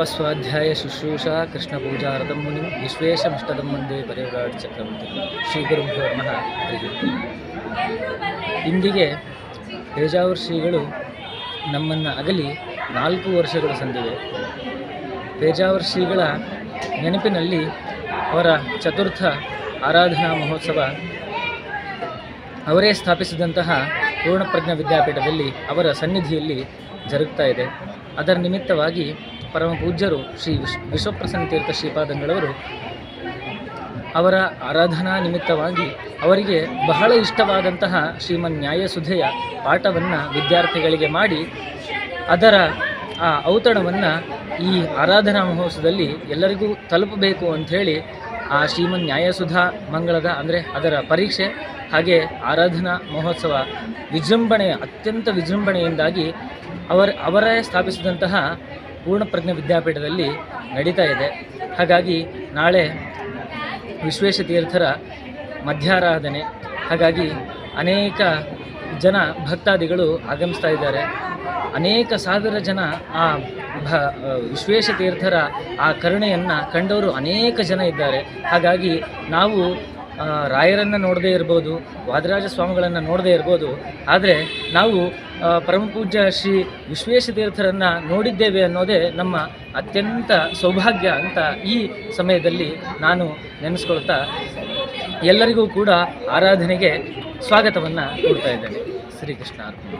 स्वाध्याय शुश्रूषा कृष्णपूजारतं मुनिं विश्वेशमिष्टदं वन्दे ಪರಿವ್ರಾಟ್ ಚಕ್ರವರ್ತಿ ಶ್ರೀ ಗುರುಭ್ಯೋ ನಮಃ. ಇಂದಿಗೆ ಪೇಜಾವರ ಶ್ರೀಗಳು ನಮ್ಮನ್ನು ಅಗಲಿ 4 ವರ್ಷಗಳು ಸಂದಿವೆ. ಪೇಜಾವರ ಶ್ರೀಗಳ ನೆನಪಿನಲ್ಲಿ ಅವರ ಚತುರ್ಥ ಆರಾಧನಾ ಮಹೋತ್ಸವ ಅವರೇ ಸ್ಥಾಪಿಸಿದಂತಹ ಪೂರ್ಣಪ್ರಜ್ಞ ವಿದ್ಯಾಪೀಠದಲ್ಲಿ ಅವರ ಸನ್ನಿಧಿಯಲ್ಲಿ ಜರುಗ್ತಾ ಇದೆ. ಅದರ ನಿಮಿತ್ತವಾಗಿ ಪರಮ ಪೂಜ್ಯರು ಶ್ರೀ ವಿಶ್ವಪ್ರಸನ್ನ ತೀರ್ಥ ಶ್ರೀಪಾದಂಗಳವರು ಅವರ ಆರಾಧನಾ ನಿಮಿತ್ತವಾಗಿ ಅವರಿಗೆ ಬಹಳ ಇಷ್ಟವಾದಂತಹ ಶ್ರೀಮನ್ ನ್ಯಾಯಸುಧೆಯ ಪಾಠವನ್ನು ವಿದ್ಯಾರ್ಥಿಗಳಿಗೆ ಮಾಡಿ ಅದರ ಆ ಔತಣವನ್ನು ಈ ಆರಾಧನಾ ಮಹೋತ್ಸವದಲ್ಲಿ ಎಲ್ಲರಿಗೂ ತಲುಪಬೇಕು ಅಂಥೇಳಿ ಆ ಶ್ರೀಮನ್ ನ್ಯಾಯಸುಧಾ ಮಂಗಳದ ಅಂದರೆ ಅದರ ಪರೀಕ್ಷೆ ಹಾಗೆ ಆರಾಧನಾ ಮಹೋತ್ಸವ ಅತ್ಯಂತ ವಿಜೃಂಭಣೆಯಿಂದಾಗಿ ಅವರೇ ಸ್ಥಾಪಿಸಿದಂತಹ ಪೂರ್ಣಪ್ರಜ್ಞ ವಿದ್ಯಾಪೀಠದಲ್ಲಿ ನಡೀತಾ ಇದೆ. ಹಾಗಾಗಿ ನಾಳೆ ವಿಶ್ವೇಶತೀರ್ಥರ ಮಧ್ಯಾರಾಧನೆ, ಹಾಗಾಗಿ ಅನೇಕ ಜನ ಭಕ್ತಾದಿಗಳು ಆಗಮಿಸ್ತಾ ಇದ್ದಾರೆ. ಅನೇಕ ಸಾವಿರ ಜನ ಆ ವಿಶ್ವೇಶತೀರ್ಥರ ಆ ಕರುಣೆಯನ್ನು ಕಂಡವರು ಅನೇಕ ಜನ ಇದ್ದಾರೆ. ಹಾಗಾಗಿ ನಾವು ರಾಯರನ್ನು ನೋಡದೇ ಇರ್ಬೋದು, ವಾದರಾಜ ಸ್ವಾಮಿಗಳನ್ನು ನೋಡದೇ ಇರ್ಬೋದು, ಆದರೆ ನಾವು ಪರಮಪೂಜ್ಯ ಶ್ರೀ ವಿಶ್ವೇಶತೀರ್ಥರನ್ನು ನೋಡಿದ್ದೇವೆ ಅನ್ನೋದೇ ನಮ್ಮ ಅತ್ಯಂತ ಸೌಭಾಗ್ಯ ಅಂತ ಈ ಸಮಯದಲ್ಲಿ ನಾನು ನೆನೆಸ್ಕೊಳ್ತಾ ಎಲ್ಲರಿಗೂ ಕೂಡ ಆರಾಧನೆಗೆ ಸ್ವಾಗತವನ್ನು ಕೊಡ್ತಾ ಇದ್ದೇನೆ. ಶ್ರೀಕೃಷ್ಣ ಅರ್ಪಣೆ.